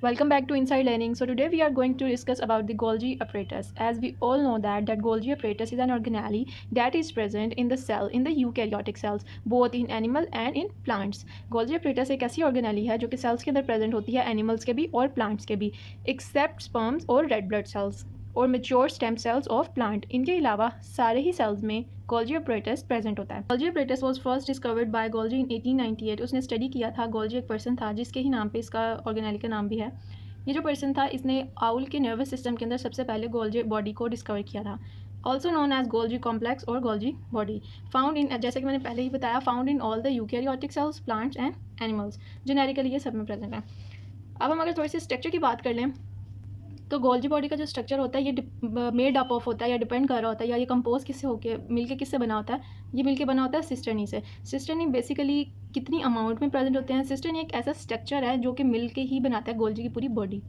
Welcome back to Inside Learning. So today we are going to discuss about the Golgi apparatus. As we all know that Golgi apparatus is an organelle that is present in the cell in the eukaryotic cells both in animal and in plants. Golgi apparatus एक ऐसी organelle है जो कि cells के अंदर present होती है animals के भी और plants के भी except sperms और red blood cells और mature stem cells of plant. इनके अलावा सारे ही सेल्स में गोल्जी अपरेटस प्रेजेंट होता है। Golgi apparatus was first discovered by Golgi in 1898। उसने स्टडी किया था। गोल्जी एक पर्सन था जिसके ही नाम पे इसका ऑर्गेनेल का नाम भी है। ये जो पर्सन था इसने आउल के नर्वस सिस्टम के अंदर सबसे पहले गोल्जी बॉडी को डिस्कवर किया था, also known as Golgi complex और गोल्जी बॉडी। फाउंड इन, जैसे कि मैंने पहले ही बताया, found in all the eukaryotic cells, plants and animals. Generically ये सब में प्रेजेंट है। अब हम अगर थोड़ी सी स्ट्रक्चर की बात कर लें तो गोल्जी बॉडी का जो स्ट्रक्चर होता है ये मेड अप ऑफ होता है या डिपेंड कर रहा होता है या ये कंपोज किससे होके मिलके किससे बना होता है। ये मिलके बना होता है सिस्टर्नी से। सिस्टर्नी बेसिकली कितनी अमाउंट में प्रेजेंट होते हैं। सिस्टर्नी एक ऐसा स्ट्रक्चर है जो कि मिलके ही बनाता है गोल्जी की पूरी body.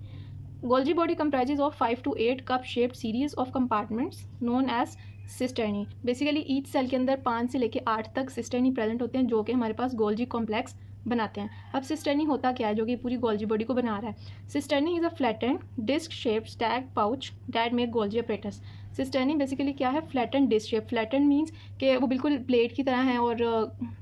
Golgi body comprises of 5 to 8 cup shaped series of compartments known as cisternae. Basically each cell के अंदर 5 से लेकर 8 तक सिस्टर्नी प्रेजेंट होते हैं जो कि हमारे पास गोल्जी कॉम्प्लेक्स बनाते हैं। अब सिस्टर्नी होता क्या है जो कि पूरी गोल्जी बॉडी को बना रहा है। Cisternae is a flattened disc shape stack pouch that make Golgi apparatus. Cisternae basically क्या है, flattened disc shape. Flattened means कि वो बिल्कुल प्लेट की तरह है और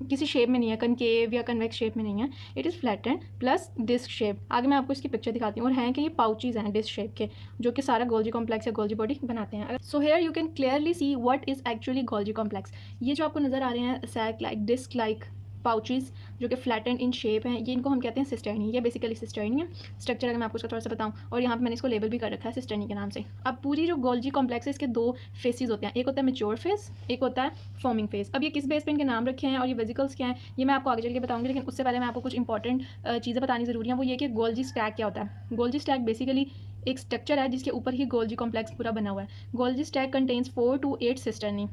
किसी शेप में नहीं है, कनकेव या कन्वेक्स शेप में नहीं है। It is flattened plus disc shape. आगे मैं आपको इसकी पिक्चर दिखाती हूँ और हैं कि ये पाउचेज हैं डिस्क शेप के जो कि सारा गोल्जी कॉम्प्लेक्स या गोल्जी बॉडी बनाते हैं। So here you can clearly see what is actually Golgi complex. ये जो आपको नज़र आ रहे हैं sac like disc like pouches जो कि फ्लैटेंड इन शेप हैं, ये इनको हम कहते हैं सिस्टर्नी। ये बेसिकली सिस्टर्नी है स्ट्रक्चर, अगर मैं आपको उसका थोड़ा सा बताऊं। और यहाँ पे मैंने इसको लेबल भी कर रखा है सिस्टर्नी के नाम से। अब पूरी जो गोल्जी कॉम्प्लेक्स है इसके दो फेसेस होते हैं, एक होता है मेच्योर फेस, एक होता है फॉर्मिंग फेस। अब ये किस बेस पे इनके नाम रखे हैं और ये वेजिकल्स क्या हैं ये मैं आपको आगे चल के बताऊंगी, लेकिन उससे पहले मैं आपको कुछ इंपॉर्टेंट चीज़ें बतानी ज़रूरी है। वो ये कि गोल्जी स्टैक क्या होता है। गोल्जी स्टैक बेसिकली एक स्ट्रक्चर है जिसके ऊपर ही गोल्जी कॉम्प्लेक्स पूरा बना हुआ है। Golgi stack contains 4 to 8 cisternae.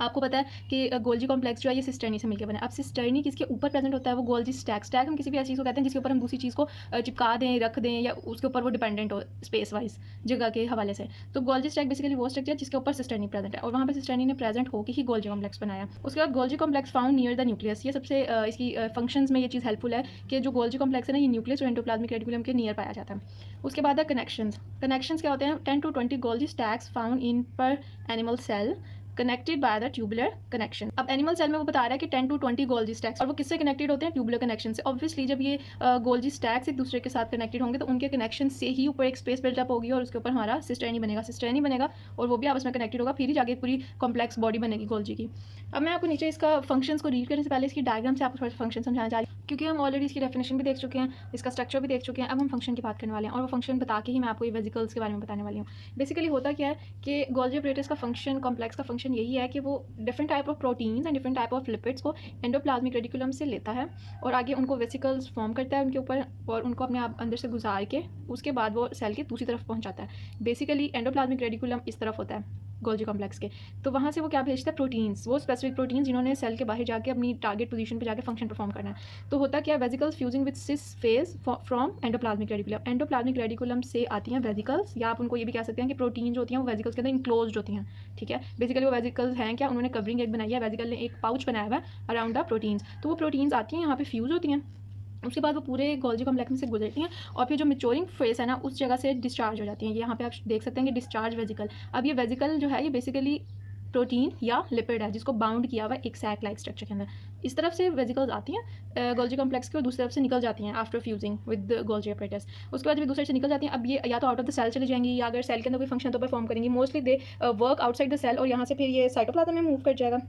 आपको पता है कि गोल्जी कॉम्प्लेक्स जो है ये सिस्टर्नी से मिलकर बना है। अब सिस्टर्नी किसके ऊपर प्रेजेंट होता है, वो गोल्जी स्टैक। स्टैक हम किसी भी ऐसी चीज़ को कहते हैं जिसके ऊपर हम दूसरी चीज़ को चिपका दें, रख दें या उसके ऊपर वो डिपेंडेंट हो स्पेस वाइज जगह के हवाले से। तो गोल्जी स्टैक बेसिकली वो स्ट्रक्चर जिसके ऊपर सिस्टर्नी प्रेजेंट है और वहाँ पर सिस्टर्नी ने प्रेजेंट होकर ही गोल्जी कॉम्प्लेक्स बनाया। उसके बाद Golgi complex found near the nucleus. ये सबसे इसकी फंक्शंस में ये चीज़ हेल्पफुल है कि जो गोल्जी कॉम्प्लेक्स है ना ये न्यूक्लियस और एंडोप्लाज्मिक रेटिकुलम के नियर पाया जाता है। उसके बाद कनेक्शंस। कनेक्शंस क्या होते हैं, 10 to 20 Golgi stacks found in per animal cell connected by the tubular connection. अब एनिमल सेल में वो बता रहा है कि 10 to 20 गोल्जी स्टैक्स, और वो किससे कनेक्टेड होते हैं, ट्यूबुलर कनेक्शन से। ऑब्वियसली जब ये गोल्जी स्टैक्स एक दूसरे के साथ कनेक्टेड होंगे तो उनके कनेक्शन से ही ऊपर एक स्पेस बिल्टअप होगी और उसके ऊपर हमारा सिस्टर्नी बनेगा। सिस्टर्नी बनेगा और वो भी आपस में कनेक्टेड होगा, फिर ही जाके पूरी कॉम्प्लेक्स बॉडी बनेगी गोल्जी की। अब मैं आपको नीचे इसका फंक्शंस को रीड करने से पहले इसकी डायग्राम से आपको थोड़ा सा फंक्शन समझाना चाह रही हूँ, क्योंकि हम ऑलरेडी इसकी डेफिनेशन भी देख चुके हैं, इसका स्ट्रक्चर भी देख चुके हैं। अब हम फंक्शन की बात करने वाले हैं और वो फंक्शन बता के ही मैं आपको ये वेजिकल्स के बारे में बताने वाली हूँ। बेसिकली होता क्या है कि गोल्जी अपरेटस का फंक्शन, कॉम्प्लेक्स का फंक्शन यही है कि वो different type of proteins and different type of lipids को एंडोप्लाज्मिक रेटिकुलम से लेता है और आगे उनको वेसिकल्स फॉर्म करता है उनके ऊपर और उनको अपने आप अंदर से गुजार के उसके बाद वो सेल के दूसरी तरफ पहुंचाता है। बेसिकली एंडोप्लाज्मिक रेटिकुलम इस तरफ होता है गोल्जी कॉम्प्लेक्स के, तो वहाँ से वो क्या भेजता है, प्रोटीन्स, वो स्पेसिफिक प्रोटीन्स जिन्होंने सेल के बाहर जाके अपनी टारगेट पोजीशन पे जाके फंक्शन परफॉर्म करना है। तो होता क्या है, vesicles fusing with cis face from endoplasmic reticulum. Endoplasmic reticulum से आती हैं वेजिकल्स, या आप उनको ये भी कह सकते हैं कि प्रोटीन जो होती हैं वो वेजिकल्स के अंदर इंक्लोज होती हैं। ठीक है, बेसिकली वो वेजिकल्स हैं क्या, उन्होंने कवरिंग एक बनाई है, वेजिकल ने एक पाउच बनाया हुआ है अराउंड द प्रोटीन्स। तो वो प्रोटीन्स आती हैं यहाँ पे फ्यूज होती हैं, उसके बाद वो पूरे गोल्जी कॉम्प्लेक्स में से गुजरती हैं और फिर जो मेच्योरिंग फेस है ना उस जगह से डिस्चार्ज हो जाती हैं। ये यहाँ पे आप देख सकते हैं कि डिस्चार्ज वेजिकल। अब ये वेजिकल जो है ये बेसिकली प्रोटीन या लिपिड है जिसको बाउंड किया हुआ है एक सैक लाइक स्ट्रक्चर के अंदर। इस तरफ से वेजिकल्स आती हैं गोल्जी कॉम्प्लेक्स की और दूसरी तरफ से निकल जाती हैं after fusing with Golgi apparatus. उसके बाद जब दूसरे से निकल जाती हैं, अब ये या तो आउट ऑफ द सेल चली जाएंगी या अगर सेल के अंदर कोई फंक्शन तो परफॉर्म करेंगी। Mostly they work outside the cell और यहाँ से फिर ये साइटोप्लाज्म में मूव कर जाएगा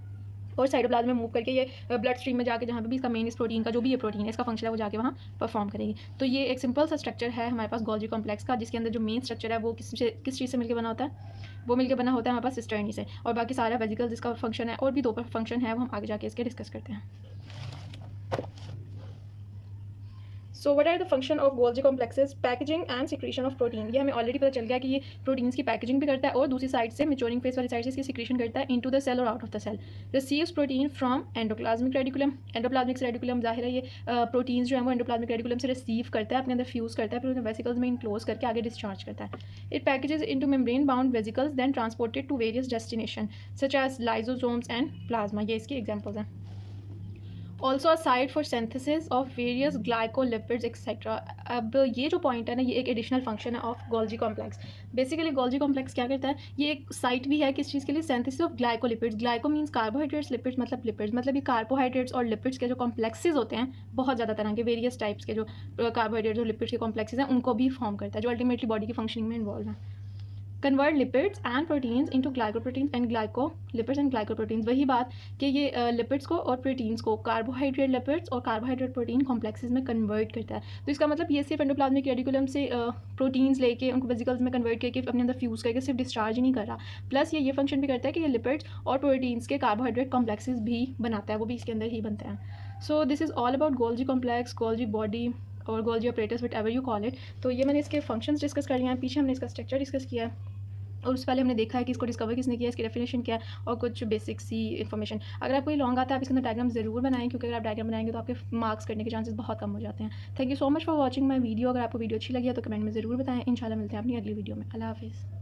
और साइटोप्लाज्म में मूव करके ये ब्लड स्ट्रीम में जाके जहाँ पे भी इसका मेन इस प्रोटीन का जो भी ये प्रोटीन है इसका फंक्शन है वो जाके वहाँ परफॉर्म करेगी। तो ये एक सिंपल सा स्ट्रक्चर है हमारे पास गोल्जी कॉम्प्लेक्स का, जिसके अंदर जो मेन स्ट्रक्चर है वो किस चीज़ से मिलकर बना होता है, वो मिलकर बना होता है हमारे पास सिस्टर्नी से। और बाकी सारा वेजिकल जिसका फंक्शन है और भी दो फंक्शन है वो हम आगे जाके इसके डिस्कस करते हैं। So what are the function of Golgi complexes, packaging and secretion of protein. ये हमें ऑलरेडी पता चल गया कि ये प्रोटीन्स की पैकेजिंग भी करता है और दूसरी साइड से मेच्योरिंग फेस वाली साइड से इसकी सिक्रीशन करता है इनटू द सेल और out of the cell. Receives protein from endoplasmic reticulum. Endoplasmic reticulum जाहिर है ये प्रोटीन्स जो है वो एंडोप्लाज्मिक रेटिकुलम से रिसीव करता है, अपने अंदर फ्यूज करता है, फिर उन्हें वेसिकल्स में इनक्लोज करके आगे डिस्चार्ज करता है। It packages into membrane bound vesicles then transported to various destination such as lysosomes and plasma. ये इसकी एग्जाम्पल्स हैं। Also a site for synthesis of various glycolipids etcetera. अब ये जो पॉइंट है ना, ये एक एडिशनल फंक्शन है of Golgi complex. Basically Golgi complex क्या करता है, ये एक साइट भी है किस चीज़ के लिए, synthesis of glycolipids. Glyco means carbohydrates, lipids मतलब ये कार्बोहाइड्रेट्स और लिपिड्स के जो कॉम्प्लेक्सेस होते हैं, बहुत ज़्यादा तरह के वेरियस टाइप्स के जो कार्बोहाइड्रेट्स और लिपिड्स के कॉम्प्लेक्सेस हैं, उनको भी फॉर्म करता है, जो अल्टीमेटली बॉडी की फंक्शनिंग में इन्वॉल्व है। Convert lipids and proteins into glycoproteins and glycolipids and glycoproteins. वही बात कि ये लिपिड्स को और प्रोटीन्स को कार्बोहाइड्रेट लिपिड्स और कार्बोहाइड्रेट प्रोटीन कॉम्प्लेक्सेस में कन्वर्ट करता है। तो इसका मतलब ये सिर्फ एंडोप्लाज्मिक रेटिकुलम से प्रोटीन्स लेके उनको वेसिकल्स में कन्वर्ट करके अपने अंदर फ्यूज़ करके सिर्फ डिस्चार्ज ही नहीं कर रहा, प्लस ये फंक्शन भी करता है कि ये लिपिड्स और प्रोटीन्स के कार्बोहाइड्रेट कॉम्प्लेक्सेस भी बनाता है, वो भी इसके अंदर ही बनते हैं। So this is all about Golgi complex, Golgi body और Golgi operators, whatever you call it. तो ये मैंने इसके फंक्शंस डिस्कस कर लिए हैं, पीछे हमने इसका स्ट्रक्चर डिस्कस किया है, और उससे पहले हमने देखा है कि इसको डिस्कवर किसने किया, इसकी डेफिनेशन क्या है, और कुछ बेसिक सी इन्फॉर्मेशन। अगर आपको ये लॉन्ग आता है, आप इसके अंदर डायग्राम ज़रूर बनाएं, क्योंकि अगर आप डायग्राम बनाएंगे तो आपके मार्क्स करने के चांसेस बहुत कम हो जाते हैं। Thank you so much for watching my video. अगर आपको वीडियो अच्छी लगी है तो कमेंट में ज़रूर बताएं। इंशाल्लाह मिलते हैं अपनी अगली वीडियो में। अल्लाह हाफिज़।